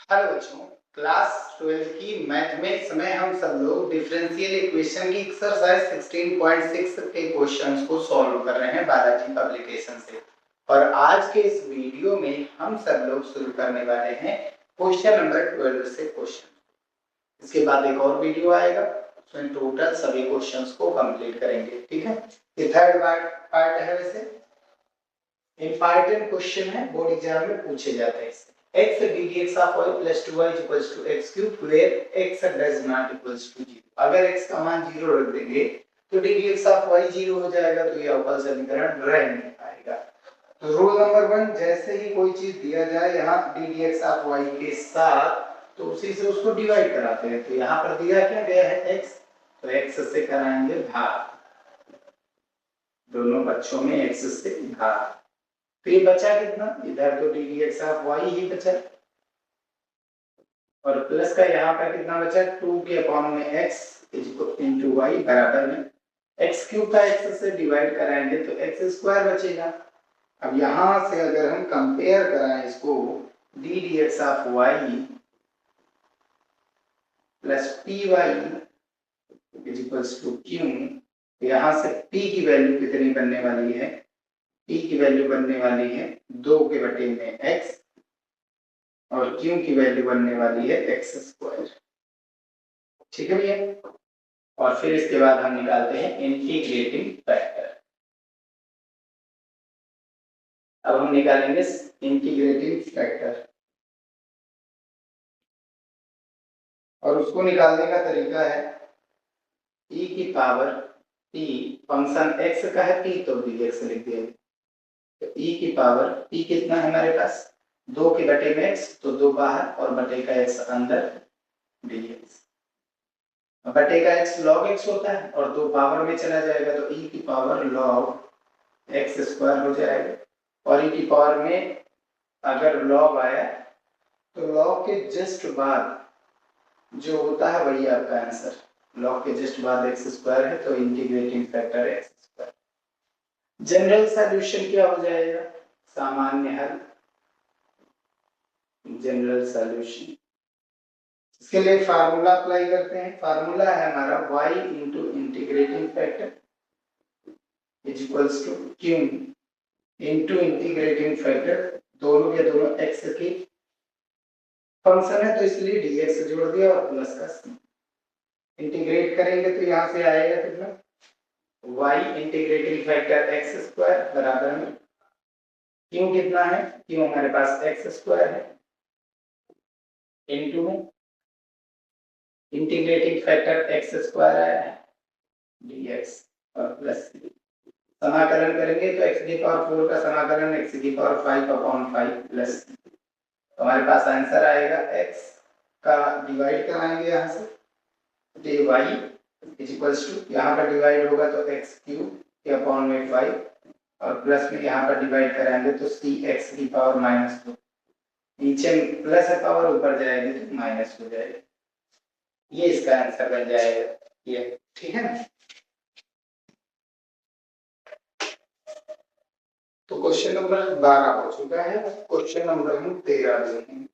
Hello बच्चों, class 12 की math में इस समय हम सब लोग डिफरेंशियल इक्वेशन की एक्सरसाइज 16.6 के क्वेश्चंस को सॉल्व कर रहे हैं बालाजी पब्लिकेशन से। और आज के इस वीडियो में हम सब लोग शुरू करने वाले हैं क्वेश्चन नंबर 12 से क्वेश्चन। इसके बाद एक और वीडियो आएगा, उसमें टोटल सभी क्वेश्चंस को कंप्लीट करेंगे। ठीक है, ये थर्ड पार्ट है। वैसे इंपॉर्टेंट क्वेश्चन है, बोर्ड एग्जाम में पूछे जाते हैं इससे। x ddx of y plus 2y is equals to x cube where x does not equals to 0। अगर x का मान 0 रख देंगे तो ddx of y 0 हो जाएगा, तो ये अवकल समीकरण रह नहीं पाएगा। तो रूल नंबर 1, जैसे ही कोई चीज दिया जाए यहाँ ddx of y के साथ, तो उसी से उसको डिवाइड कराते हैं। तो यहाँ पर दिया क्या गया है x, तो x से कराएंगे भाग, दोनों बच्चों में x से भाग। तो ये बचा कितना, इधर तो ddx ऑफ y ही बचा, और प्लस का यहाँ पर कितना बचा, 2 के अपॉन में x इंटू वाई बराबर में x क्यूब का x से डिवाइड कराएंगे तो x स्क्वायर बचेगा। अब यहाँ से अगर हम कंपेयर कराएं इसको, ddx of y plus P Y is equals to Q, यहाँ से p की वैल्यू कितनी बनने वाली है, p की वैल्यू बनने वाली है 2 के बटे में x, और क्यू की वैल्यू बनने वाली है एक्स स्क्वायर। ठीक है भैया, और फिर इसके बाद हम निकालते हैं इंटीग्रेटिंग फैक्टर। अब हम निकालेंगे इंटीग्रेटिंग फैक्टर, और उसको निकालने का तरीका है e की पावर t, फंक्शन x का है t तो dx लिख दिया। तो e की पावर t कितना है हमारे पास, 2 के बटे में x, तो 2 बाहर और बटे का x अंदर dx। बटे का x log x होता है और 2 पावर में चला जाएगा, तो e की पावर log x स्क्वायर हो जाएगा। और e की पावर में अगर log आया तो log के जस्ट बाद जो होता है वही आपका आंसर, log के जस्ट बाद x स्क्वायर है तो इंटीग्रेटिंग फैक्टर है x स्क्वायर। जनरल सॉल्यूशन क्या हो जाएगा, सामान्य हल, जनरल सॉल्यूशन। इसके लिए फार्मूला अप्लाई करते हैं। फार्मूला है हमारा y into integrating factor is equals to q into integrating factor, दोनों के दोनों x की फंक्शन है तो इसलिए dx जोड़ दिया और प्लस का c। इंटीग्रेट करेंगे तो यहाँ से आएगा कितना, y integrating factor x square बराबर में q कितना है, q हमारे पास x स्क्वायर है, इंटू में इंटीग्रेटिंग फैक्टर x स्क्वायर आया है dx और प्लस c। समाकलन करेंगे तो x की पावर 4 का समाकलन x की पावर 5 अपॉन 5 प्लस, तो हमारे पास आंसर आएगा x का डिवाइड कराएंगे यहाँ से, dy इज इक्वल्स टू, यहाँ पर डिवाइड होगा तो x क्यूब के अपॉन में 5, और प्लस में यहाँ पर डिवाइड कराएंगे तो c x की पावर -2, नीचे प्लस है पावर ऊपर जाएगी तो माइनस हो जाएगा। ये इसका आंसर बन जाएगा ये। ठीक है ना, तो क्वेश्चन नंबर 12 हो चुका है, क्वेश्चन नंबर हम 13 देखेंगे।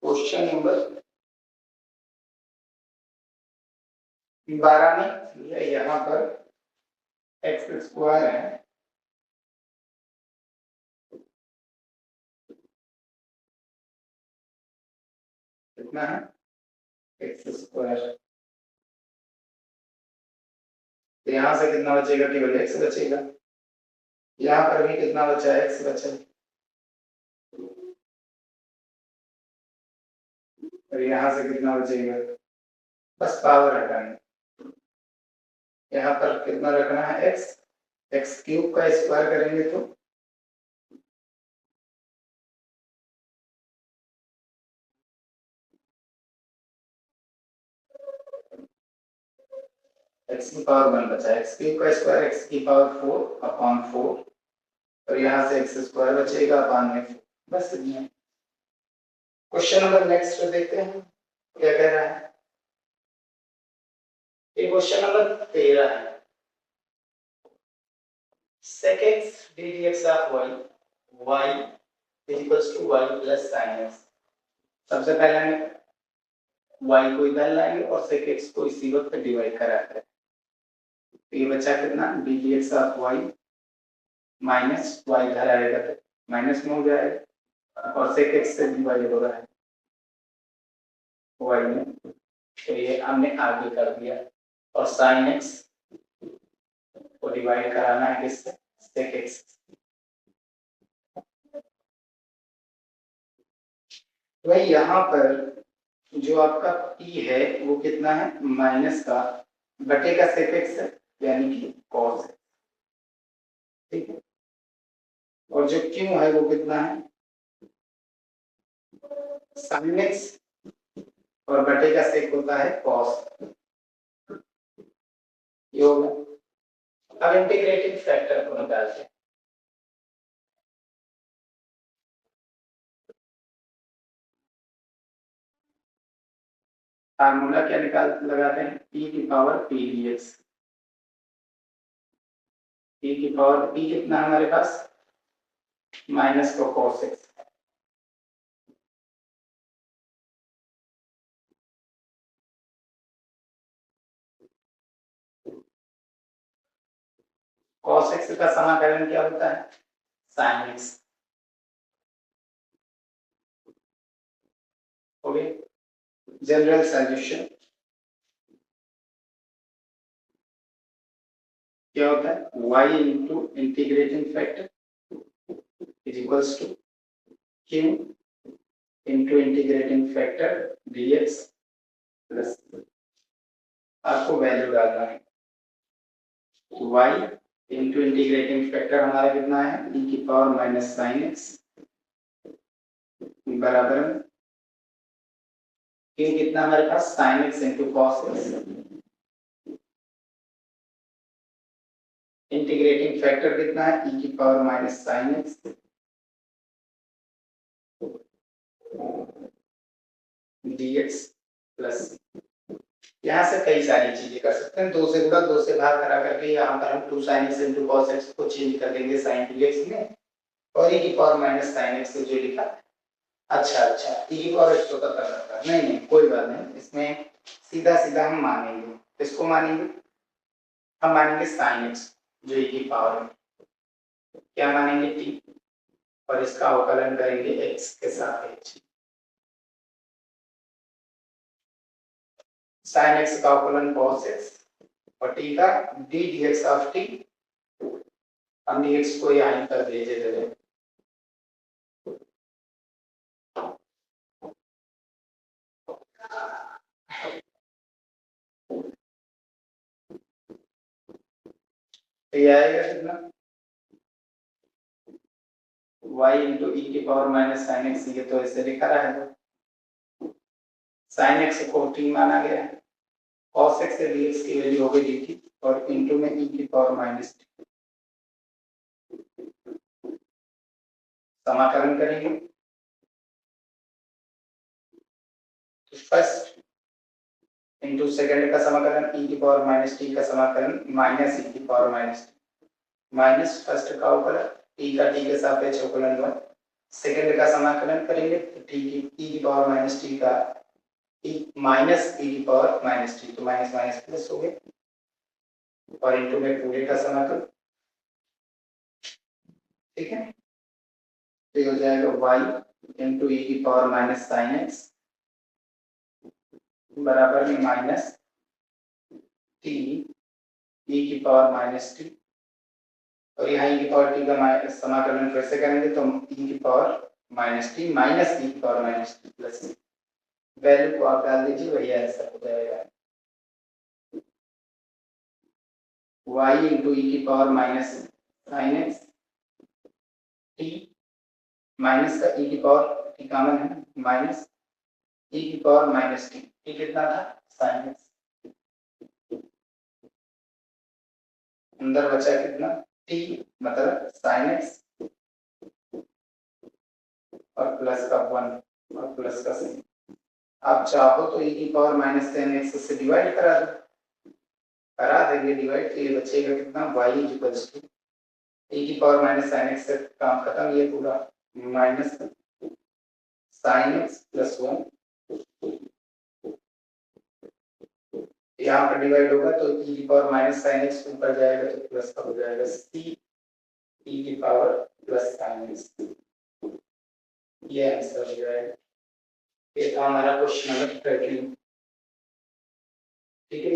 क्वेश्चन नंबर 12 में यहाँ पर एक्स स्क्वायर है, कितना है एक्स स्क्वायर, तो यहाँ से कितना बचेगा, केवल एक्स बचेगा। यहाँ पर भी कितना बचा, एक्स बचा, और यहाँ से कितना बचेगा, बस पावर हटाना। यहाँ पर कितना रखना है एक्स, एक्स क्यूब का स्क्वायर करेंगे तो एक्स की पावर 1 बचा, एक्स क्यूब का स्क्वायर एक्स की पावर 4 अपॉन 4, और यहाँ से एक्स स्क्वायर बचेगा अपॉन में 4, बस इतना। क्वेश्चन नंबर नेक्स्ट देखते हैं क्या कह रहा है। ये क्वेश्चन नंबर 13 है। sec x dx of y y is equals to y plus sin x। सबसे पहले हमें y को इधर लाएंगे और sec x को इसी वक्त डिवाइड करा कर ये बचा कितना d dx of y minus y इधर आएगा तो माइनस में हो जाएगा और sec x से डिवाइड हो रहा है y में, तो ये हमने आगे कर दिया और sin x को डिवाइड कराना है किससे sec x। वही यहाँ पर जो आपका p है वो कितना है माइनस का बटे का sec x है यानी कि cos है, ठीक है। और जो q है वो कितना है sin x और बटे का sec होता है cos। ये होगा। अब इंटीग्रेटिंग फैक्टर को निकालते हैं। फार्मूला क्या लगाते हैं p की पावर p dx। p की पावर p कितना है हमारे पास माइनस को cos x। cos x का समाकलन क्या होता है sin x। हो गया जनरल सॉल्यूशन क्या होता है y into integrating factor is equals to q into integrating factor dx plus आपको वैल्यू डालना है y इंटू इंटीग्रेटिंग फैक्टर हमारा कितना है e की पावर माइनस साइन एक्स बराबर q कितना हमारे पास sine x into cos x. Integrating factor कितना है e की power minus sine x dx plus यहाँ से कई सारी चीजें कर सकते हैं। 2 से गुणा 2 से भाग करा करके यहाँ पर हम 2 sin x into cos x को चेंज कर देंगे sin dx में और e की पावर माइनस sin x जो लिखा। अच्छा e की पावर x तो पता करता है नहीं कोई बात नहीं, इसमें सीधा सीधा हम मानेंगे इसको मानेंगे हम मानेंगे sin x जो e की पावर में क्या मानेंगे t और इसका अवकलन करेंगे x के सापेक्ष। sin x का अवकलन cos x और t का d dx ऑफ t हम dx को यहीं पर भेजे दे तो ये आएगा कितना y इंटू e की पावर माइनस साइन एक्स। ये तो ऐसे लिखा रहा है साइन एक्स को t माना गया है cos x से dx की वैल्यू हो गई dt और इंटू में e की पावर माइनस t समाकलन करेंगे तो फर्स्ट इंटू सेकंड का समाकलन e की पावर माइनस t का समाकलन माइनस e की power minus t minus first का अवकलन e का t के सापेक्ष अवकलन 1 सेकंड का समाकलन करेंगे तो t की e की पावर माइनस t का e माइनस e की पावर माइनस t तो माइनस माइनस प्लस हो गए और इंटू में पूरे का समाकलन, ठीक है। तो ये हो जाएगा y इंटू e की पावर माइनस साइन एक्स बराबर में माइनस t e की पावर माइनस टी और यहाँ e की पावर t का समाकलन फिर से करेंगे तो e की power minus T minus e की power minus T plus value को आप डाल दीजिए वही आंसर हो जाएगा y इंटू e की power minus sine x T minus का e की पावर t कॉमन है माइनस e की पावर माइनस टी t कितना था साइन एक्स अंदर बचा कितना t मतलब साइन एक्स और प्लस का 1 और प्लस का साइन। आप चाहो तो e की पावर माइनस साइन एक्स से डिवाइड करा दो करा देंगे डिवाइड, तो ये बचेगा कितना, y इक्वल्स टू e की पावर माइनस साइन एक्स से काम खत्म, ये पूरा माइनस साइन एक्स प्लस 1, यहाँ पर डिवाइड होगा तो e की पावर माइनस साइन एक्स ऊपर जाएगा तो प्लस का हो जाएगा c e की पावर प्लस साइन एक्स, ये आंसर हो जाएगा। ये था हमारा क्वेश्चन नंबर 13। ठीक है,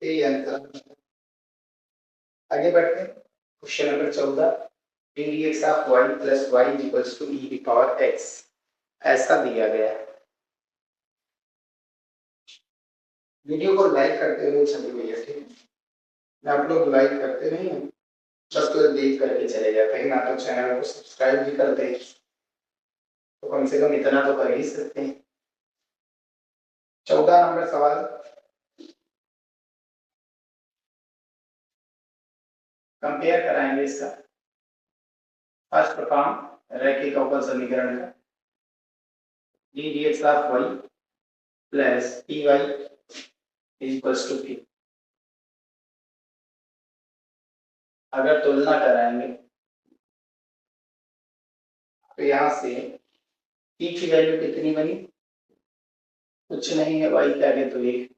ये आंसर। आगे बढ़ते हैं, question number 14, dx of y plus y equals to e की पावर x, ऐसा दिया गया है। वीडियो को लाइक करते हुए चलिए भैया, ठीक है, आप लोग लाइक करते नहीं हैं, बस तो देख करके चले जाते हैं ना, तो चैनल को सब्सक्राइब भी करते हैं, तो कम से कम इतना तो कर ही सकते हैं। 14 नंबर सवाल, कंपेयर कराएंगे इसका। फर्स्ट काम रैखिक अवकल समीकरण का, D D X of Y plus P Y equals to P. अगर तुलना कराएंगे तो यहाँ से पी की वैल्यू कितनी बनी, कुछ नहीं है, वाई के आगे तो एक,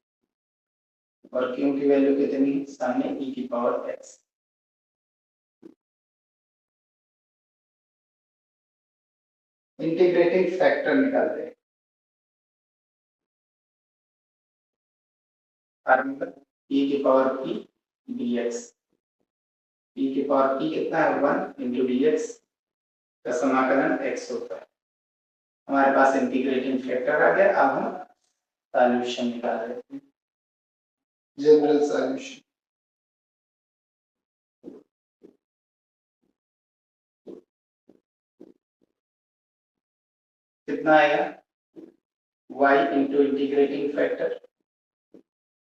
और क्यू की वैल्यू कितनी है, सामने ई की पावर एक्स। इंटीग्रेटिंग फैक्टर निकालते हैं, फार्मूला ई की पावर पी डी एक्स, ई की पावर पी कितना है, 1 इंटू डी एक्स का समाकलन एक्स होता है। हमारे पास इंटीग्रेटिंग फैक्टर आ गया, अब हम सॉल्यूशन निकाल रहे हैं, जनरल सॉल्यूशन। कितना आएगा, y into integrating factor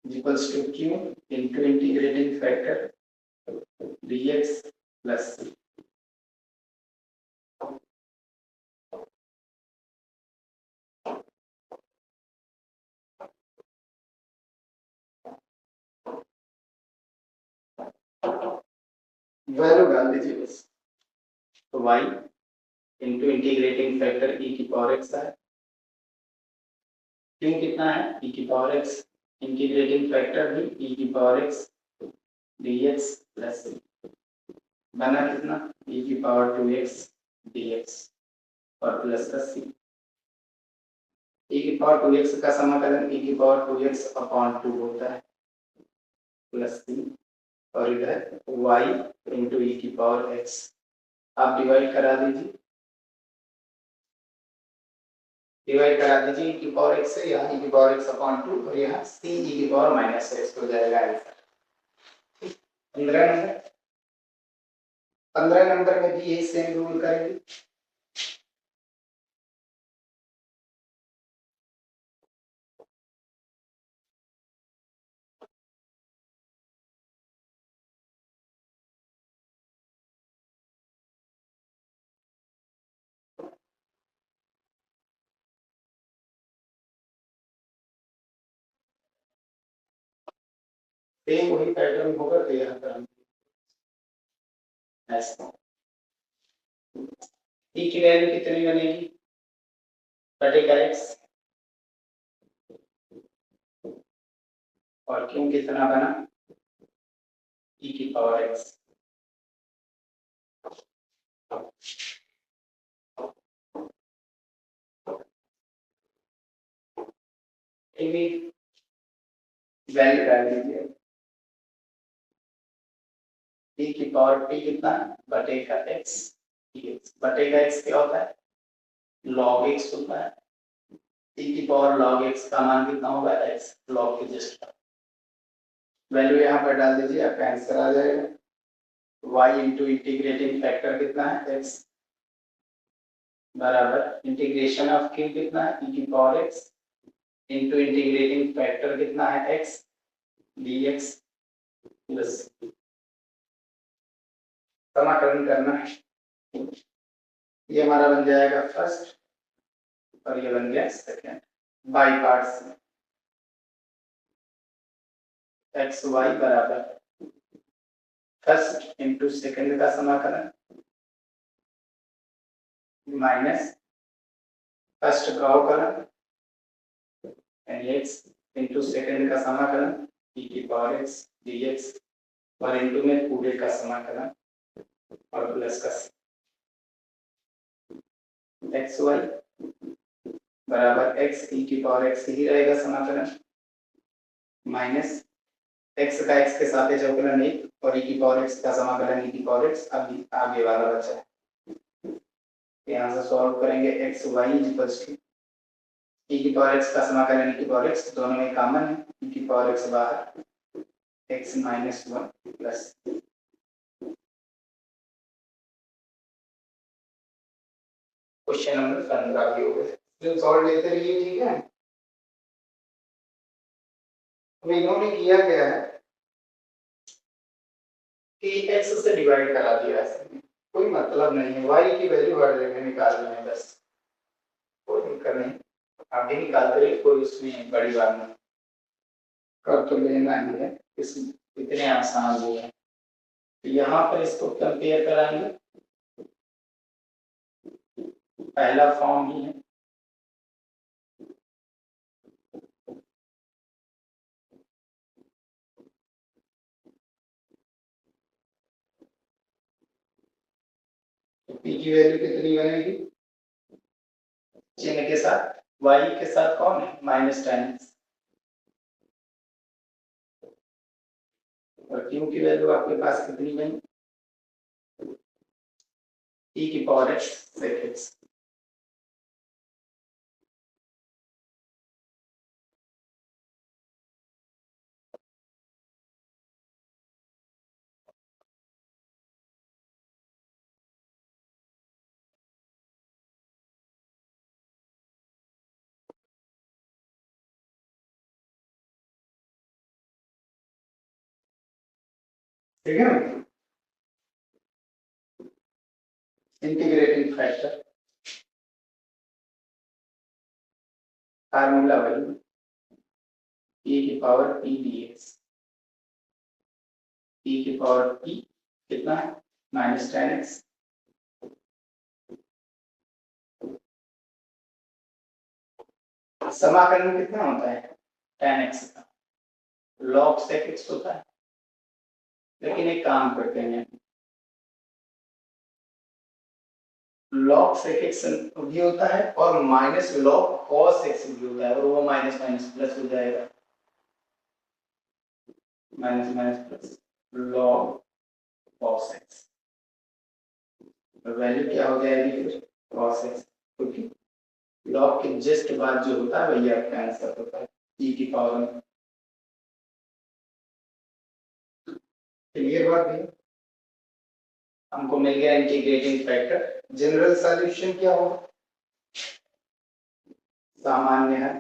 equals to q into integrating factor dx plus c। Value डाल दीजिए बस, तो y into integrating factor e की पावर x है, q कितना है, e की पावर x, इंटीग्रेटिंग फैक्टर भी e की power x dx plus c, बना कितना, e की पावर 2x dx और प्लस का c। e की पावर 2x का समाकलन e की पावर 2x अपॉन 2 होता है प्लस c, और इधर y इंटू ई की पावर x, आप डिवाइड करा दीजिए, डिवाइड करा दीजिए e की पावर x से, यहाँ e की पावर x अपॉन 2 और यहाँ c e की पावर माइनस x हो जाएगा आंसर। 15 नंबर, 15 नंबर में भी यही सेम रूल करेंगे। सेम वही पैटर्न होगा, तो यहाँ पर हम ऐसा e की वैल्यू कितनी बनेगी, बटेगा x, और क्यों कितना बना, e की पावर x। वैल्यू डाल दीजिए, e की पावर p कितना, बटेगा x, बटेगा x क्या होता है, log x होता है, e की पावर log x का मान कितना होगा, x log के जस्ट वैल्यू यहाँ पर डाल दीजिए, आपका आंसर आ जाएगा। y इंटू इंटीग्रेटिंग फैक्टर कितना है, x बराबर इंटीग्रेशन ऑफ q कितना है, e की power x into integrating factor कितना है, x dx प्लस समाकलन करना है, ये हमारा बन जाएगा फर्स्ट और ये बन गया सेकंड बाई पार्ट्स में। एक्स वाई बराबर फर्स्ट इंटू सेकंड का समाकलन माइनस फर्स्ट का अवकलन एक्स इंटू सेकंड का समाकलन e की पावर x dx और इंटू में पूरे का समाकलन और प्लस का एक्स वाई बराबर x e की पावर x ही रहेगा समाकलन माइनस x का x के साथ अवकलन 1 और e की पावर x का समाकलन e की पावर x अभी आगे वाला बचा है। यहाँ से सॉल्व करेंगे X Y equals to e की पावर x का समाकलन e की पावर x दोनों में कॉमन है e की पावर x बाहर x minus 1 plus question number 15 भी हो गए जो सॉल्व लेते रहिए ठीक है। अब इन्होंने किया गया है कि x से डिवाइड करा दिया है, कोई मतलब नहीं है, y की वैल्यू हर जगह निकालनी है बस, कोई दिक्कत नहीं, आप भी निकालते रहिए, कोई उसमें बड़ी बात नहीं, कर तो लेना ही है, इस इतने आसान हो है। तो यहाँ पर इसको कंपेयर कराएंगे, पहला फॉर्म ही है तो p की वैल्यू कितनी बनेगी, चिन्ह के साथ y के साथ कौन है माइनस टेन और q की वैल्यू आपके पास कितनी बनी e की पावर x सेक x ठीक है। इंटीग्रेटिंग फैक्टर फार्मूला वही e की पावर p dx e की पावर p कितना है माइनस टेन एक्स समाकलन कितना होता है टेन एक्स का लॉग सेक एक्स होता है, लेकिन एक काम करते हैं लॉग सेक एक्स भी होता है और माइनस लॉग कॉस एक्स भी होता है और वो माइनस माइनस प्लस हो जाएगा, minus minus plus log cos x, value क्या हो जाएगी फिर कॉस एक्स, क्योंकि लॉग के जस्ट बाद जो होता है वही आपका आंसर होता है e की पावर में। क्लियर बात है, हमको मिल गया इंटीग्रेटिंग फैक्टर। जनरल सॉल्यूशन क्या होगा, सामान्य है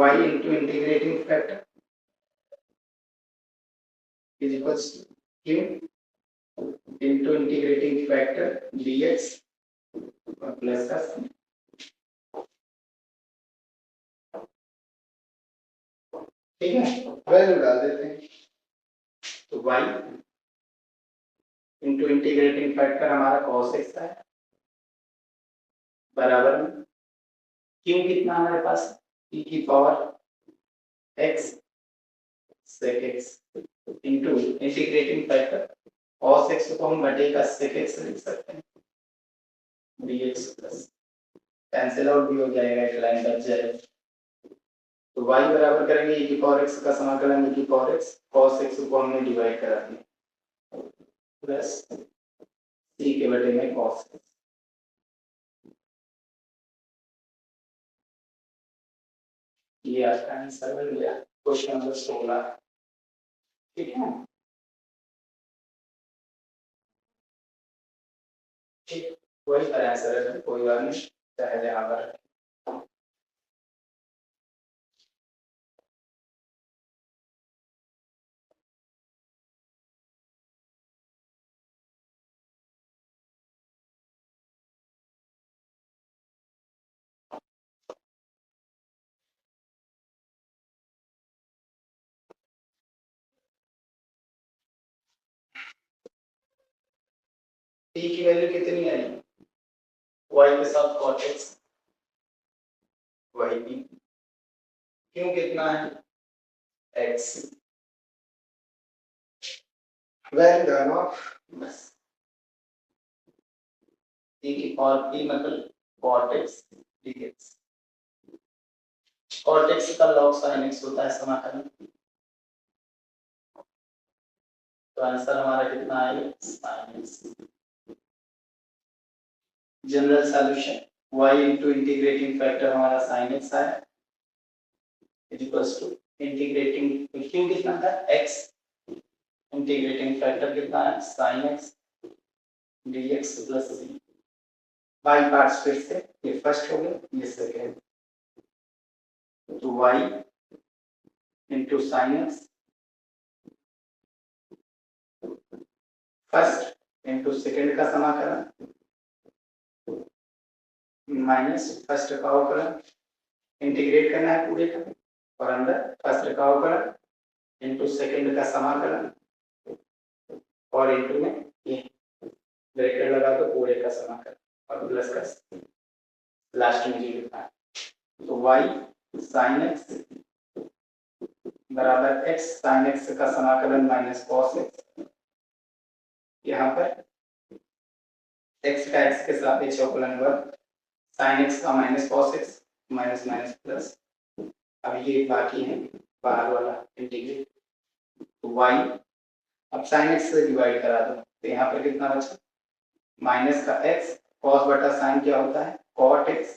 y into integrating factor is equals to q into integrating factor dx और प्लस का ठीक है, वैल्यू डाल देते हैं तो y into इंटीग्रेटिंग फैक्टर हमारा cos x है बराबर में q कितना हमारे पास e की power x sec x into integrating factor cos x को हम बटे का sec x लिख सकते हैं dx प्लस कैंसिल आउट भी हो जाएगा, एक लाइन बच जाएगा तो y बराबर करेंगे e की पावर x का समाकलन e की पावर x cos x को हमने डिवाइड करा दिया प्लस c के बटे में cos x, ये आपका आंसर बन गया क्वेश्चन नंबर 16। ठीक है, ठीक वही आंसर है, कोई बात नहीं, चाहे जहाँ पर टी की वैल्यू कितनी आई, वाई के साथ cot x, वाई की क्यों कितना है x, वेल डन ऑफ, बस टी की पावर p मतलब cot x dx, cot x का log sin x होता है समाकलन, तो आंसर हमारा कितना आएगा sin x। General solution y into integrating factor हमारा sin x है इज इक्वल्स टू इंटीग्रेटिंग क्यों कितना था x, इंटीग्रेटिंग फैक्टर कितना है sin x dx plus c, by parts फिर से, ये फर्स्ट हो गया ये सेकंड, तो y into sin x first into second का समाकलन माइनस फर्स्ट का अवकलन, इंटीग्रेट करना है पूरे का, और अंदर फर्स्ट का अवकलन इनटू सेकंड का समाकलन, और इनटू में ये ब्रैकेट लगा दो पूरे का समाकलन और प्लस का लास्ट में जी लिखना है, तो y sin x बराबर x sin x का समाकलन माइनस cos x, यहाँ पर x का x के सापेक्ष अवकलन हुआ sin x का minus cos x, minus minus plus, अब ये बाकी है बाहर वाला इंटीग्रेट, तो y अब sin x से डिवाइड करा दो, तो यहाँ पर कितना बचा माइनस का x, cos बटा sin क्या होता है cot x,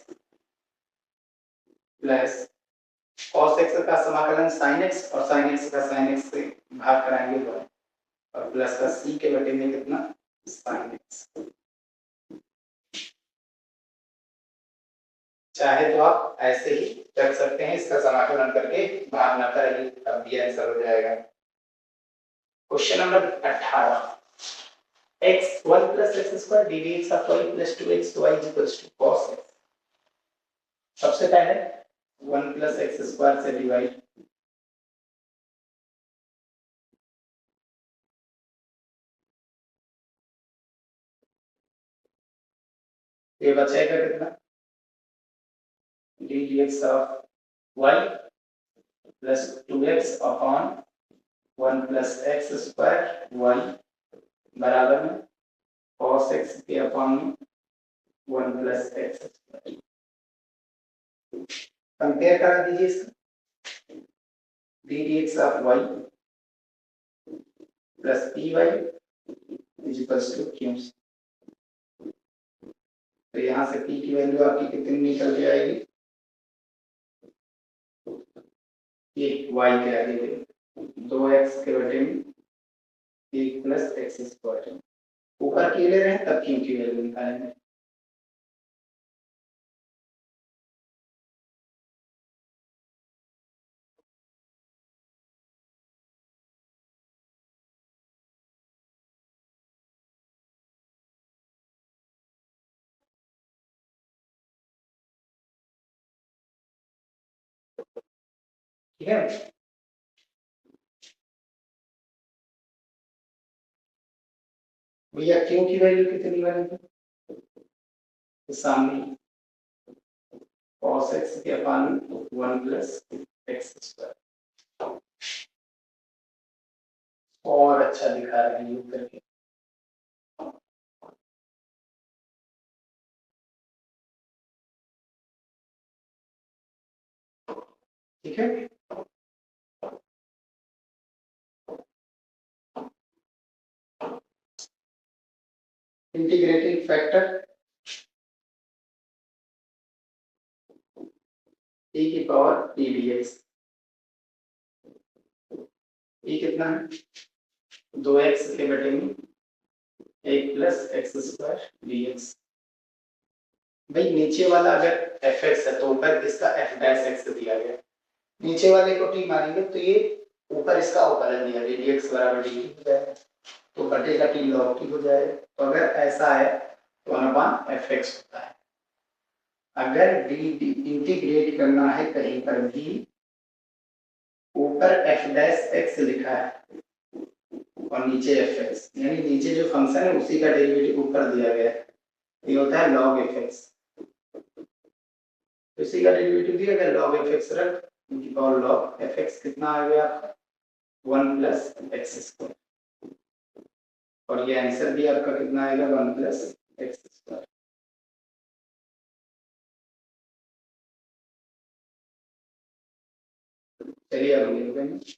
plus cos x का समाकलन sin x और sin x का sin x से भाग कराएंगे y, और प्लस का c के बटे में कितना sin x, चाहे तो आप ऐसे ही रख सकते हैं, इसका समाकलन करके भाग ना करेंगे, अब भी आंसर हो जाएगा। Question number 18, x 1 plus x square dx of y plus 2xy equals to cos x, सबसे पहले 1 plus x square से डिवाइड, ये बचेगा कितना dx of y plus 2x upon 1 plus x square y बराबर में cos x के upon 1 plus x square, compare करा दीजिए इसका, dx of y plus py is equals to q, तो यहाँ से p की वैल्यू आपकी कितनी निकल के आएगी, ये y के आगे 2x के बटे में 1 प्लस x स्क्वायर, ऊपर के ले रहे हैं तब q की वैल्यू निकालेंगे, ठीक है। भैया q की वैल्यू कितनी बनेगी, तो सामने cos x के अपॉन 1 प्लस x स्क्वायर, और अच्छा दिखा रहे हैं यूज करके, ठीक है। इंटीग्रेटिंग फैक्टर e की पावर p dx, e कितना है 2x के बटे में 1 प्लस x स्क्वायर dx, भाई नीचे वाला अगर fx है तो ऊपर इसका f डैश x दिया गया, नीचे वाले को t मानेंगे तो ये ऊपर इसका अवकलन दिया गया dx बराबर dt हो जाएगा, तो बटेगा t log t हो जाएगा, तो अगर ऐसा है तो 1/fx होता है, अगर डी इंटीग्रेट करना है कहीं पर भी ऊपर f डैश x लिखा है और नीचे एफ एक्स, यानी नीचे जो फंक्शन है उसी का डेरिवेटिव ऊपर दिया गया है, ये होता है log एफ एक्स। इसी का डेरिवेटिव दिया गया log एफ एक्स रख, और log एफ एक्स कितना आ गया आपका 1 प्लस एक्स स्क्वायर, और ये आंसर भी आपका कितना आएगा 1 प्लस एक्स स्क्वायर। चलिए अब लिख देंगे।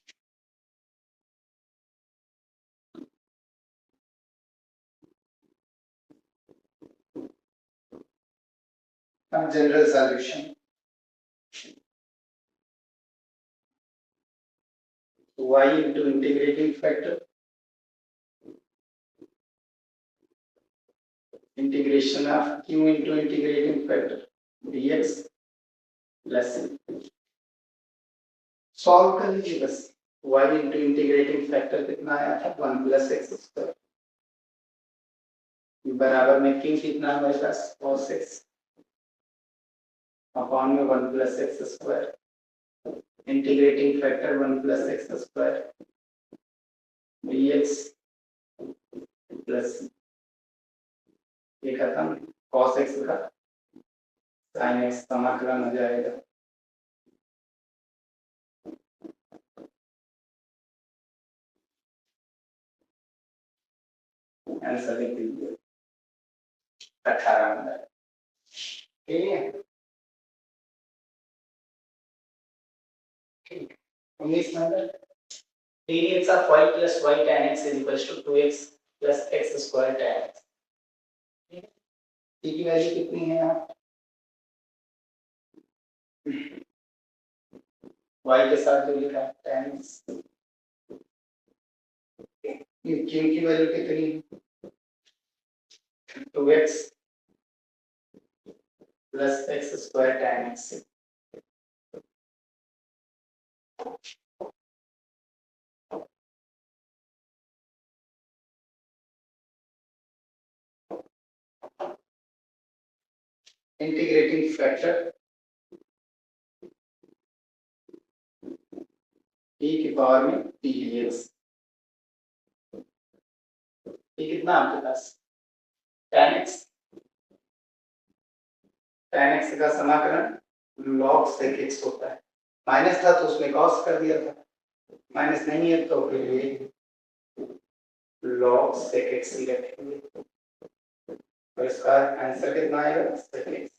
अब general solution, y into integrating factor integration of q into integrating factor dx plus solve कर लीजिए बस। y into integrating factor कितना आया था 1 प्लस एक्स स्क्वायर बराबर में q कितना हमारे पास cos x अपॉन में 1 plus x square integrating factor 1 plus x square dx plus ये खत्म cos x का sin x समाकलन हो जाएगा। आंसर लिख दीजिए 18 नंबर। ठीक है, ठीक 19 number dx of y plus y tan x is equals to 2x plus x square tan x। t की वैल्यू कितनी है यहाँ y के साथ जो लिखा है tan x, ये q की वैल्यू कितनी है 2x plus x square tan x। Integrating factor e की पावर में dx, ये कितना आपके पास tan x, tan x का समाकलन log sec x होता है, माइनस था तो उसमें cos कर दिया था, माइनस नहीं है तो फिर ये log sec x ही रखेंगे, और इसका आंसर कितना आएगा sec x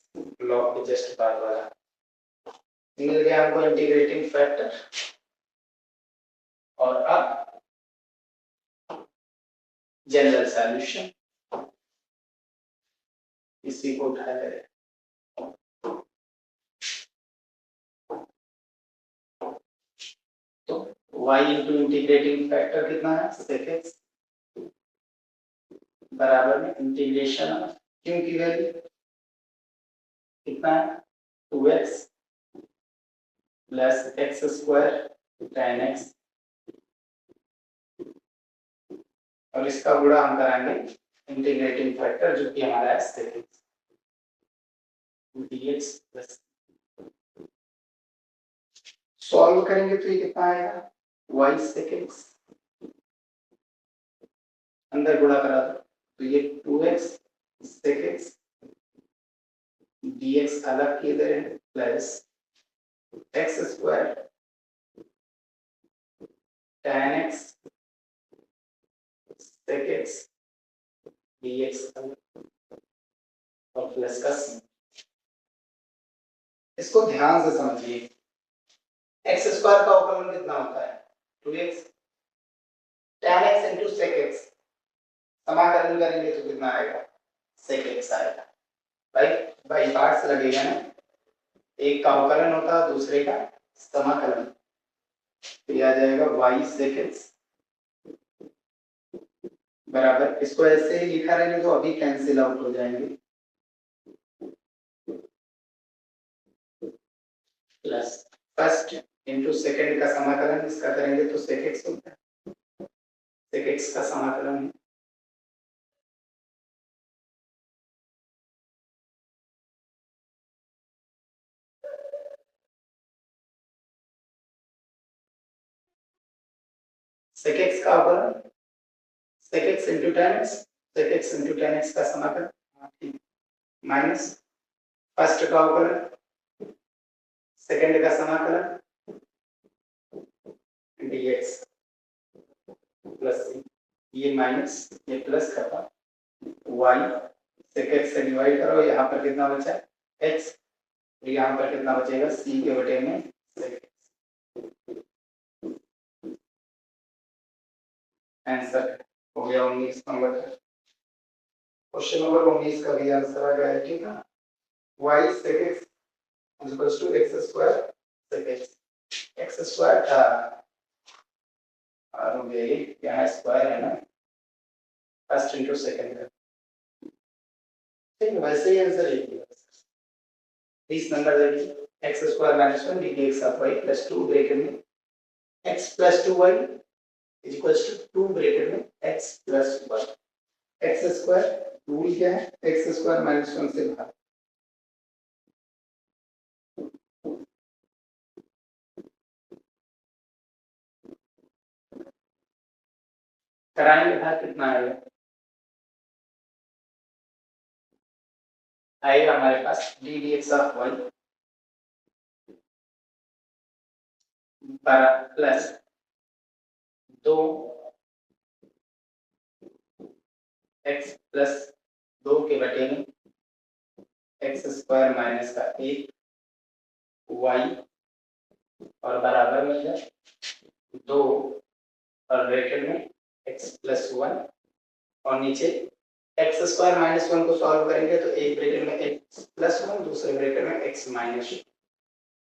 log के जस्ट बाद वाला। मिल गया हमको इंटीग्रेटिंग फैक्टर। और अब जनरल सॉल्यूशन, इसी को उठा ले, तो y इंटू इंटीग्रेटिंग फैक्टर कितना है sec x बराबर में इंटीग्रेशन ऑफ q की वैल्यू कितना है 2x plus x square tan x, और इसका गुणा हम कराएंगे इंटीग्रेटिंग फैक्टर जो कि हमारा है sec x dx plus, solve करेंगे तो ये कितना आएगा y sec x, अंदर गुणा करा दो तो ये 2x sec x dx अलग किए दे रहे हैं plus x square tan x sec x dx और प्लस का c। इसको ध्यान से समझिए, एक्स स्क्वायर का अवकलन कितना होता है 2x, tan x into sec x समाकलन करेंगे तो कितना आएगा sec x आएगा, राइट बाई पार्ट्स लगेगा ना, एक का अवकलन होता है दूसरे का समाकलन, तो ये आ जाएगा y sec x बराबर, इसको ऐसे ही लिखा रहेंगे तो अभी कैंसिल आउट हो जाएंगे, प्लस फर्स्ट इंटू सेकंड का समाकलन इसका करेंगे तो sec x होता है, sec x का समाकलन है sec x का अवकलन sec x into tan x, sec x into tan x का समाकलन, ठीक, माइनस फर्स्ट का अवकलन, सेकंड का समाकलन dx प्लस ये माइनस ये प्लस करता y sec x से डिवाइड करो, यहाँ पर कितना बचा x, यहाँ पर कितना बचेगा c के बटे में sec x। आंसर हो गया 19 नंबर का। क्वेश्चन नंबर 19 का भी आंसर आ गया है, ठीक है। y sec x is equals to x square sec x, x square और ये यहाँ स्क्वायर है ना, फर्स्ट इंटू सेकंड है, ठीक है। वैसे ही आंसर लिखिए 30 नंबर देखिए, x square minus 1 dx of y plus 2 bracket में x plus 2y is equals to 2 bracket में x plus 1, x square rule क्या है, x स्क्वायर माइनस 1 से भाग, कराएंगे भाग कितना आएगा हमारे पास d dx of y plus 2 x plus 2 के बटे में x स्क्वायर माइनस का 1 y और बराबर में है 2 और ब्रैकेट में x प्लस 1 और नीचे x स्क्वायर माइनस 1 को सॉल्व करेंगे तो एक ब्रैकेट में x प्लस 1 दूसरे ब्रैकेट में x माइनस 1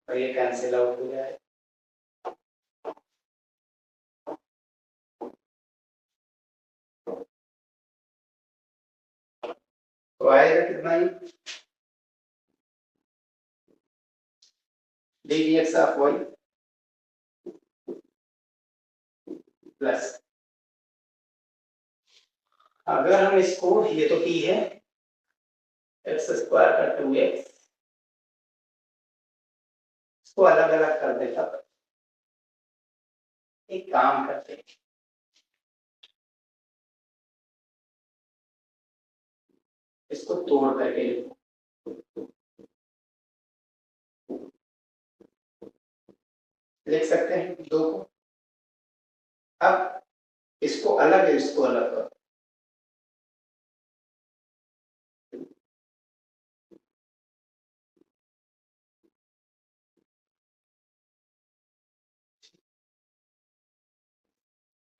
और ये कैंसिल आउट हो जाएगा। तो आएगा कितना ही d dx of y plus, अगर हम इसको, ये तो p है, x स्क्वायर का 2x, इसको अलग अलग कर देता, एक काम करते हैं, इसको तोड़ करके लिख सकते हैं 2 को। अब इसको अलग है, इसको अलग करो,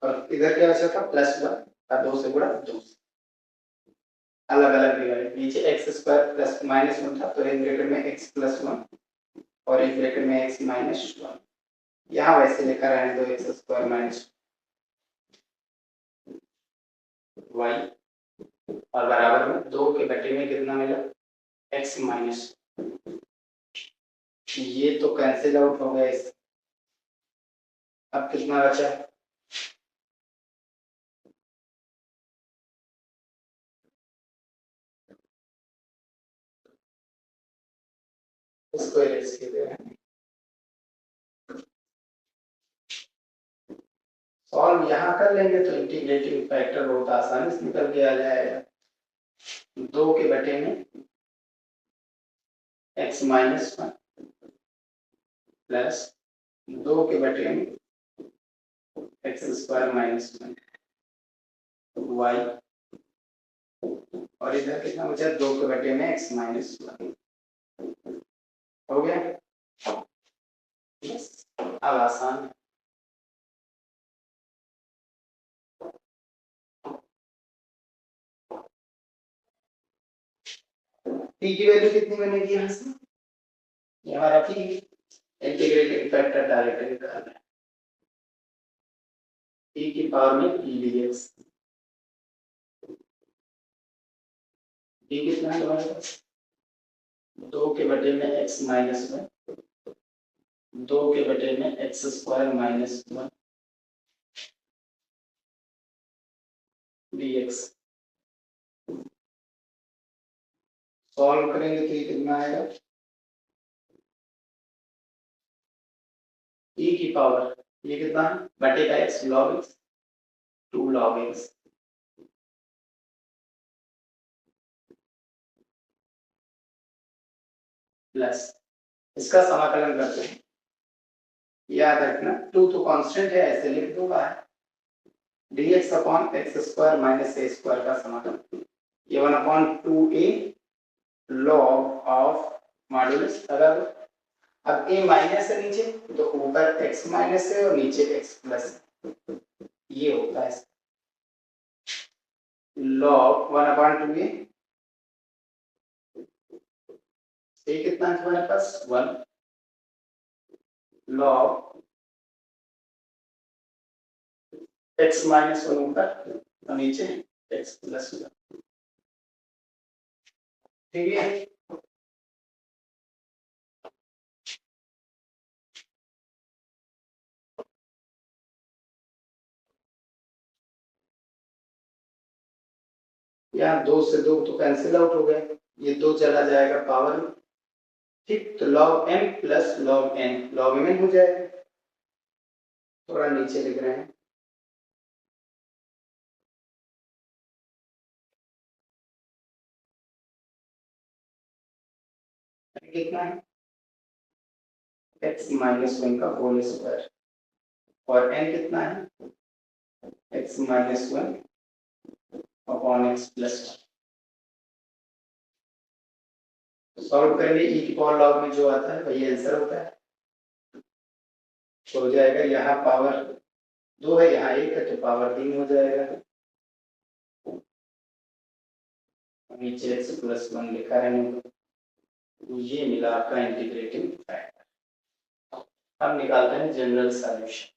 और इधर क्या बचा था प्लस 1 का 2 से गुणा 2, अलग अलग डिवाइड, नीचे एक्स स्क्वायर प्लस माइनस 1 था तो एक ब्रैकेट में x प्लस 1 और एक ब्रैकेट में x माइनस 1, यहाँ वैसे लिखा रहने दो एक्स स्क्वायर माइनस y और बराबर में 2 के बटे में कितना मिला x माइनस, ये तो कैंसिल आउट हो गया इस, अब कितना बचा इसको इरेज कर दे रहे हैं। सॉल्व यहाँ कर लेंगे तो इंटीग्रेटिंग फैक्टर बहुत आसानी से निकल के आ जाएगा, 2 के बटे में x माइनस 1 प्लस 2 के बटे में एक्स स्क्वायर माइनस 1 y और इधर कितना बचा 2 के बटे में x माइनस 1, हो गया। बस अब आसान है, t की वैल्यू कितनी बनेगी यहाँ से, ये हमारा t इंटीग्रेटिंग फैक्टर डायरेक्ट निकालना है, t की पावर में p dx, t कितना है हमारे पास 2 के बटे में x माइनस 1, 2 के बटे में x square minus 1 dx, solve करेंगे तो ये कितना आएगा e की पावर, ये कितना है बटे का x log x 2 log x plus इसका समाकलन करते हैं। याद रखना 2 तो कांस्टेंट है, ऐसे लिख दो बाहर dx upon x square minus a square का समाकलन, ये 1/2a log ऑफ मॉडुलस लगा दो। अब a माइनस है नीचे तो ऊपर x माइनस है और नीचे x प्लस, ये होता है log 1/2a। a कितना है तुम्हारे पास 1 log x माइनस 1 ऊपर और नीचे x प्लस 1, ठीक है। यहाँ 2 से 2 तो कैंसिल आउट हो गया, ये 2 चला जाएगा पावर में, ठीक। तो log m plus log n log m हो जाएगा, थोड़ा नीचे लिख रहे हैं कितना है x माइनस 1 का होल स्क्वायर और n कितना है x minus 1 upon x plus 1। Solve करेंगे e की पावर log में जो आता है वही आंसर होता है, तो हो जाएगा यहाँ पावर 2 है, यहाँ 1 है तो पावर 3 हो जाएगा, नीचे x प्लस 1 लिखा रहने दो, तो ये मिला आपका इंटीग्रेटिंग फैक्टर। अब निकालते हैं जनरल सॉल्यूशन।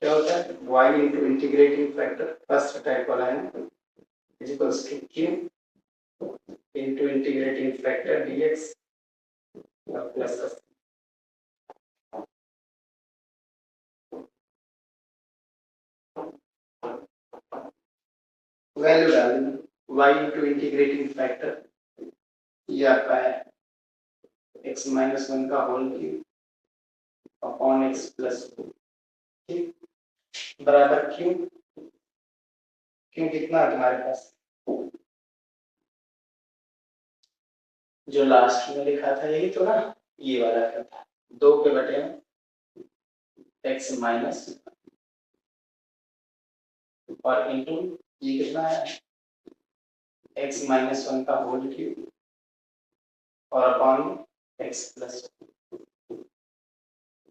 क्या होता है y into integrating factor first type वाला है is equals to q into integrating factor dx plus value डाल देना y इंटू इंटीग्रेटिंग फैक्टर, ये आपका है x माइनस 1 का whole cube upon x plus 2, ठीक, बराबर q। q कितना है तुम्हारे पास जो लास्ट में लिखा था यही तो ना, ये वाला क्या था 2 के बटे में x माइनस और इंटू ये कितना है x माइनस 1 का होल क्यूब और अपॉन x प्लस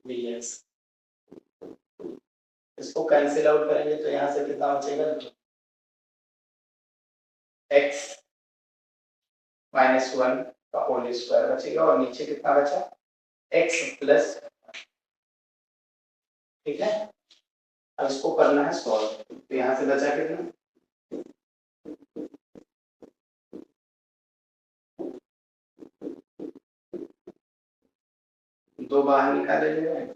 dx। इसको कैंसिल आउट करेंगे तो यहाँ से कितना बचेगा x माइनस 1 का होल स्क्वायर बचेगा और नीचे कितना बचा x प्लस, ठीक है। अब इसको करना है सॉल्व, तो यहाँ से बचा कितना 2 बाहर निकाले जाए,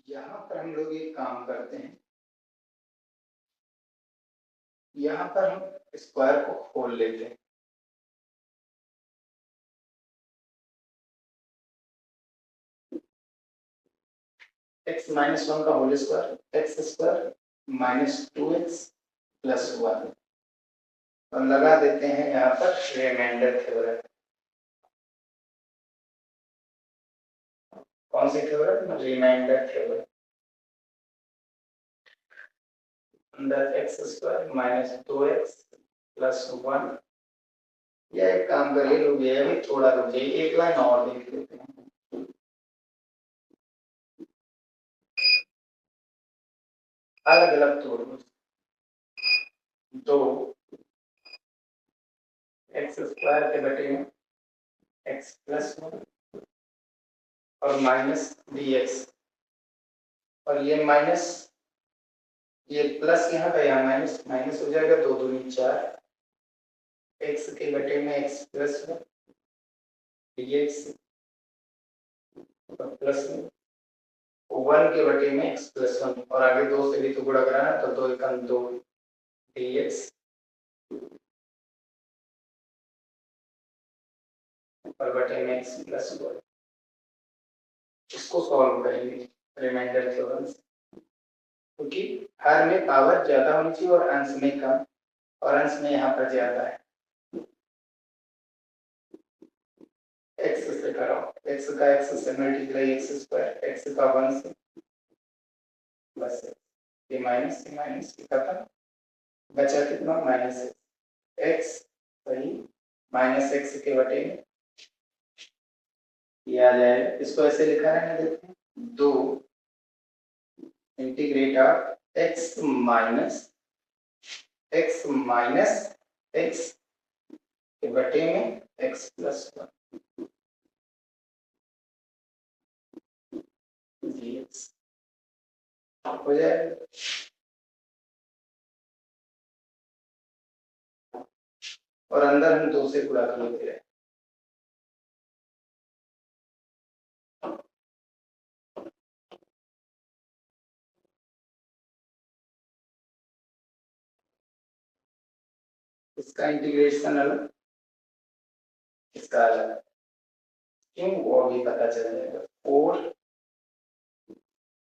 यहाँ पर हम लोग एक काम करते हैं, यहाँ पर हम स्क्वायर को खोल लेते हैं, x माइनस 1 का whole square x square minus 2x plus 1 और लगा देते हैं यहाँ पर रिमाइंडर थ्योरम। कौन सी थ्योरम रिमाइंडर थ्योरम, अंदर x square minus 2x plus 1। या एक काम करिए लोग, ये अभी थोड़ा रुक जाइए, एक लाइन और देख लेते हैं। अलग अलग तोड़ दो एक्स स्क्वायर के बटे में एक्स प्लस 1 और माइनस dx और ये माइनस ये प्लस यहाँ का यहाँ माइनस माइनस हो जाएगा, 2 दूनी 4 x के बटे में x प्लस 1 dx और प्लस 1 के बटे में x प्लस 1 और आगे 2 से भी तो गुणा कराना, तो 2 एकम 2 dx और बटे में x प्लस 1। इसको सॉल्व करेंगे रिमाइंडर थ्योरम से, क्योंकि हर में पावर ज्यादा होनी चाहिए और अंश में कम, और अंश में यहाँ पर ज्यादा है। x से करो, x का x से मल्टीप्लाई x स्क्वायर, x का 1 से बस ये माइनस खत्म, बचा कितना माइनस x सही, माइनस x के बटे में ये आ जाएगा। इसको ऐसे लिखा रहने देते हैं, 2 integrate of x minus x के बटे में x प्लस 1 dx हो जाएगा। और अंदर हम 2 से गुणा कर लेते हैं। इसका इंटीग्रेशन अलग, इसका अलग, क्यों वो भी पता चल जाएगा। 4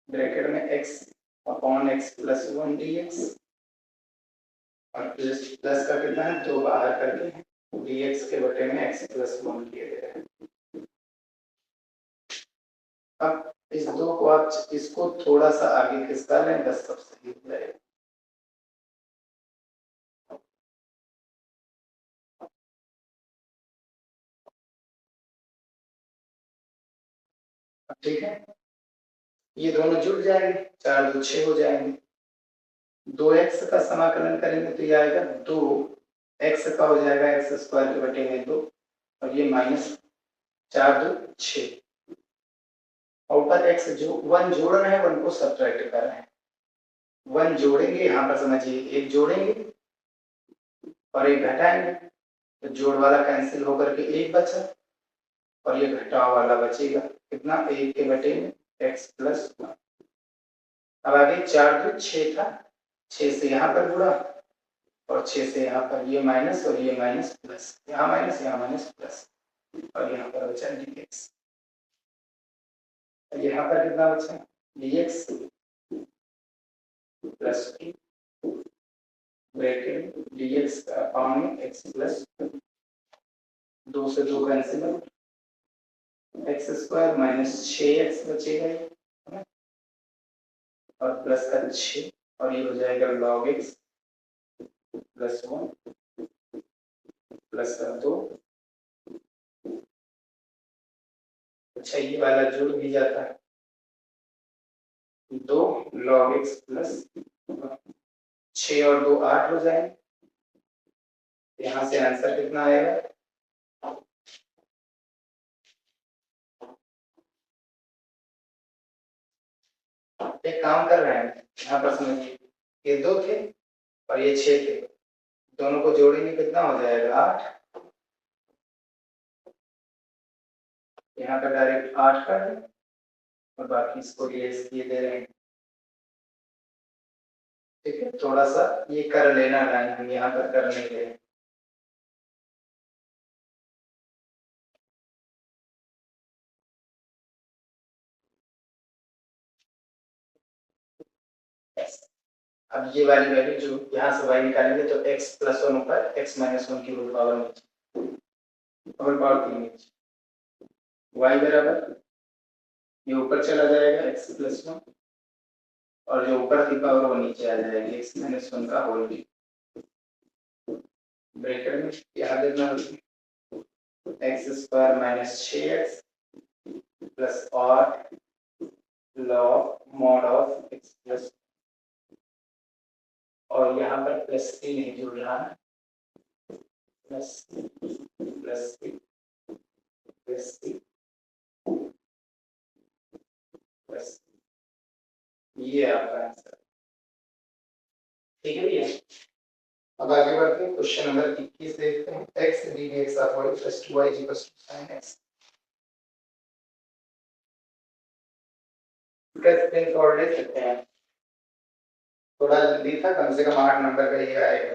ब्रैकेट में x upon x plus 1 dx, और प्लस का कितना है 2 बाहर करके dx के बटे में x प्लस 1 किए गए हैं। अब इस 2 को आप इसको थोड़ा सा आगे खिसका लें, बस सब सही हो जाएगा। ठीक है, ये दोनों जुड़ जाएंगे, 4 2 6 हो जाएंगे। 2x का समाकलन करेंगे तो ये आएगा 2x का हो जाएगा x स्क्वायर के बटे में 2, और ये माइनस 4 2 6, और ऊपर x जो 1 जोड़ रहे हैं 1 को सब्ट्रैक्ट कर रहे हैं। 1 जोड़ेंगे, यहाँ पर समझिए एक जोड़ेंगे और एक घटाएंगे, तो जोड़ वाला कैंसिल होकर के एक बचा और ये घटाव वाला बचेगा कितना 1 के बटे में x प्लस 1। अब आगे 4 2 6 था, 6 से यहाँ पर जुड़ा और 6 से यहाँ पर, ये माइनस और ये माइनस प्लस, यहाँ माइनस प्लस, और यहाँ पर बचा dx। यहाँ पर कितना बचा dx प्लस 2 ब्रैकेट dx का अपॉन में x प्लस 2 से 2 cancel, x square minus 6x बचेगा ये, और प्लस का 6, और ये हो जाएगा log x प्लस 1 प्लस का 2। अच्छा, ये वाला जुड़ भी जाता है, 2 log x प्लस 6 और 2 8 हो जाएंगे। यहाँ से आंसर कितना आएगा, एक काम कर रहे हैं यहाँ पर समझिए, ये 2 थे और ये 6 थे, दोनों को जोड़ेंगे कितना हो जाएगा 8, यहाँ पर डायरेक्ट 8 कर दें और बाकी इसको लेस किए दे रहे हैं। ठीक है, थोड़ा सा ये कर लेना लाइन हम यहाँ पर कर नहीं रहे। अब ये वाली वैल्यू जो यहाँ से y निकालेंगे तो x प्लस 1 ऊपर x माइनस 1 की होल पावर नीचे, होल पावर 3 नीचे, y बराबर ये ऊपर चला जाएगा x प्लस 1, और जो ऊपर की पावर वो नीचे आ जाएगी x माइनस 1 का होल भी। ब्रैकेट में यहाँ देखना x square minus 6x plus और log mod of x plus, और यहाँ पर प्लस 3 नहीं जुड़ रहा है, प्लस प्लस प्लस प्लस, ये आपका आंसर। ठीक है भैया, अब आगे बढ़ते हैं, क्वेश्चन नंबर 21 देखते हैं। x dx of y plus 2y equals to sin x। इसका स्क्रीनशॉट ले सकते हैं, थोड़ा जल्दी था, कम से कम 8 नंबर का ये आएगा।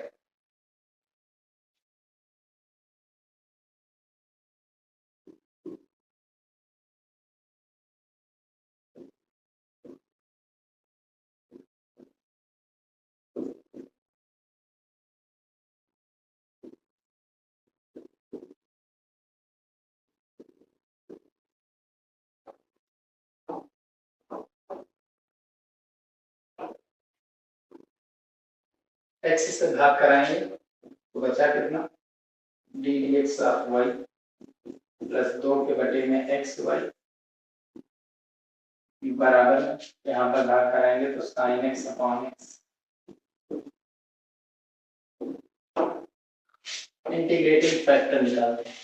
x से भाग कराएंगे तो बचा कितना, D D X of Y plus 2 के बटे में एक्स वाई बराबर, यहाँ पर भाग कराएंगे तो sine x upon x. Integrating factor निकालते हैं।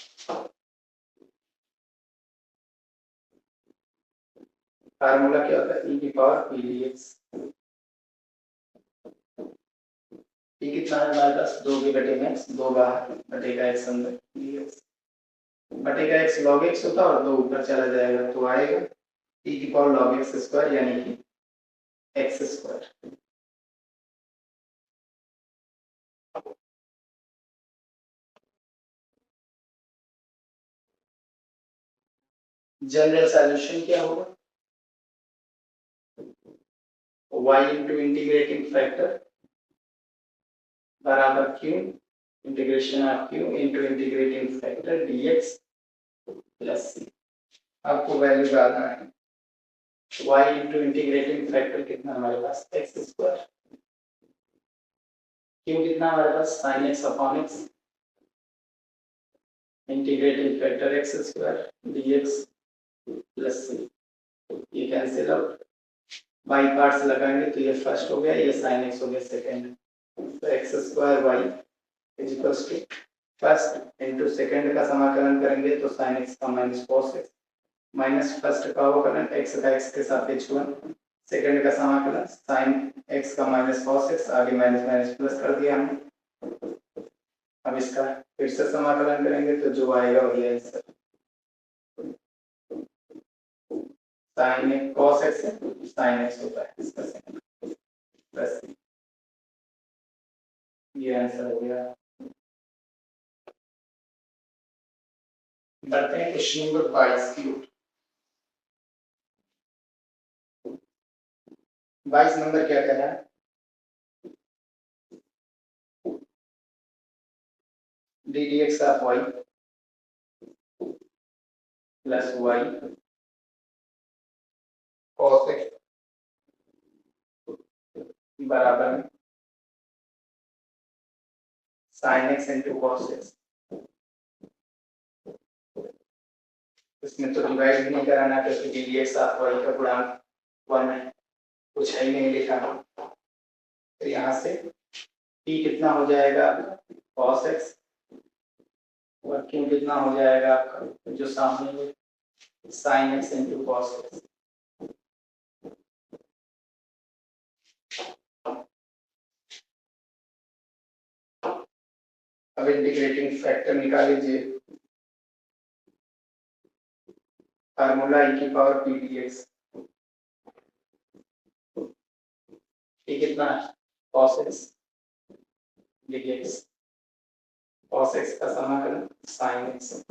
फार्मूला क्या होता है, e की पावर पी डी एक्स। ये कितना है हमारे पास, 2 के बटे में x, 2 बाहर बटे का x अंदर, dx बटे का x log x होता और 2 ऊपर चला जाएगा तो आएगा e की पावर log x स्क्वायर यानी कि x स्क्वायर। जनरल सॉल्यूशन क्या होगा, y इंटू इंटीग्रेटिंग फैक्टर बराबर q integration of q into integrating factor dx plus c। आपको वैल्यू डालना है, y इंटू इंटीग्रेटिंग फैक्टर कितना हमारे पास x स्क्वायर, q कितना हमारे पास sin x upon x integrating factor x square dx plus c। ये cancel out, by parts लगाएंगे तो ये फर्स्ट हो गया, ये sin x हो गया सेकंड, तो x square y is equals to first into second का समाकलन करेंगे तो sin x का minus cos x minus first का अवकलन x का x के सापेक्ष 1, सेकंड का समाकलन sin x का माइनस cos x, आगे माइनस माइनस प्लस कर दिया हमने। अब इसका फिर से समाकलन करेंगे तो जो आएगा वही answer, sin cos x sin x होता है इसका सेकंड प्लस ये आंसर हो गया। बढ़ते हैं क्वेश्चन नंबर 22 की ओर। 22 नंबर क्या कह रहा है, D D X of Y plus Y cos x बराबर में sin x into cos x। इसमें तो डिवाइड भी नहीं कराना क्योंकि D D X of Y का गुणांक 1 है, कुछ है ही नहीं लिखा। तो यहाँ से p कितना हो जाएगा cos x और q कितना हो जाएगा आपका जो सामने sin x into cos x। अब इंटीग्रेटिंग फैक्टर निकाल लीजिए, फार्मूला e की पावर पी डी एक्स, ये कितना है cos x dx, cos x का समाकलन sin x,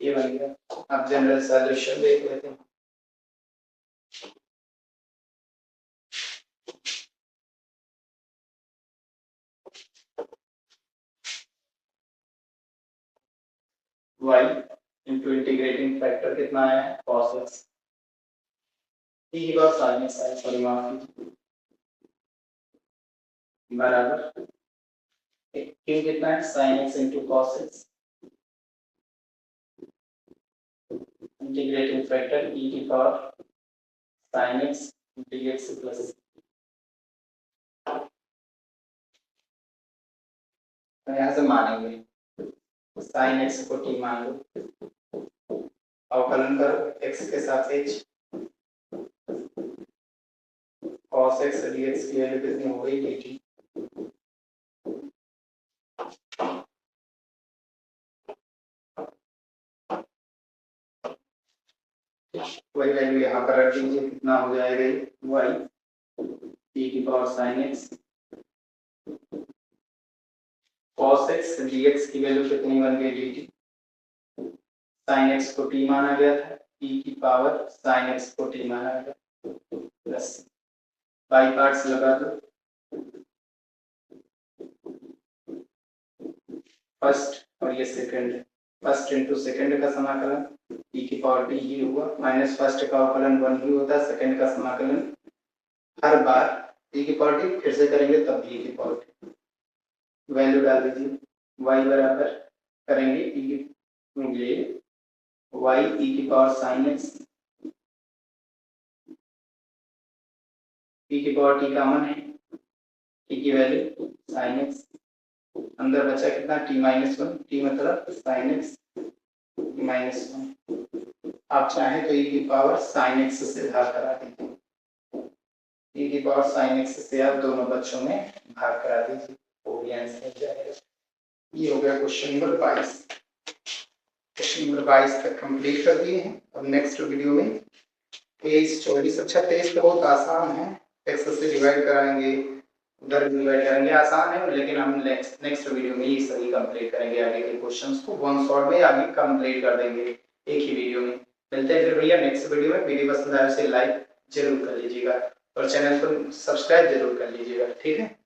ये बन गया। अब जनरल सॉल्यूशन देख लेते हैं। y इंटू इंटीग्रेटिंग फैक्टर कितना है cos x, e की पावर sin x है, सॉरी माफ कीजिए, बराबर q कितना है sin x into cos x integrating factor e की power sin x dx plus, यहाँ से मानेंगे sin x को t मान लो, अवकलन करो x के सापेक्ष cos x dx की वैल्यू कितनी हो गई dt, वही वैल्यू यहाँ पर रख दीजिए, कितना हो जाएगा ये y e की power sin x cos x dx की वैल्यू कितनी बन गई dt, sin x को t माना गया था, e की पावर sin x को t माना गया प्लस बाई पार्ट्स लगा दो, फर्स्ट और ये सेकंड, फर्स्ट इंटू सेकंड का समाकलन e की पावर t ही हुआ, माइनस फर्स्ट का अवकलन 1 ही होता है, सेकंड का समाकलन हर बार e की पावर t, फिर से करेंगे तब भी e की पावर t। वैल्यू डाल दीजिए, y बराबर करेंगे e की y e की पावर साइन x, e की पावर t कॉमन है, t की वैल्यू साइन x, अंदर बचा कितना t माइनस वन, t मतलब साइन x माइनस वन। आप चाहें तो e की पावर साइन x से भाग करा दीजिए, e की पावर साइन x से आप दोनों बच्चों में भाग करा दीजिए, वो भी आंसर हो जाएगा। ये हो गया क्वेश्चन नंबर 22। क्वेश्चन नंबर 22 तक कंप्लीट कर दिए हैं। अब नेक्स्ट वीडियो में 23 24, अच्छा 23 तो बहुत आसान है, x से डिवाइड कराएंगे, उधर डिवाइड करेंगे, आसान है, लेकिन हम नेक्स्ट वीडियो में ये सभी कंप्लीट करेंगे, आगे के क्वेश्चंस को वन शॉट में आगे कंप्लीट कर देंगे एक ही वीडियो में। मिलते हैं फिर भैया नेक्स्ट वीडियो में। वीडियो पसंद आए उसे लाइक जरूर कर लीजिएगा और चैनल को सब्सक्राइब जरूर कर लीजिएगा, ठीक है।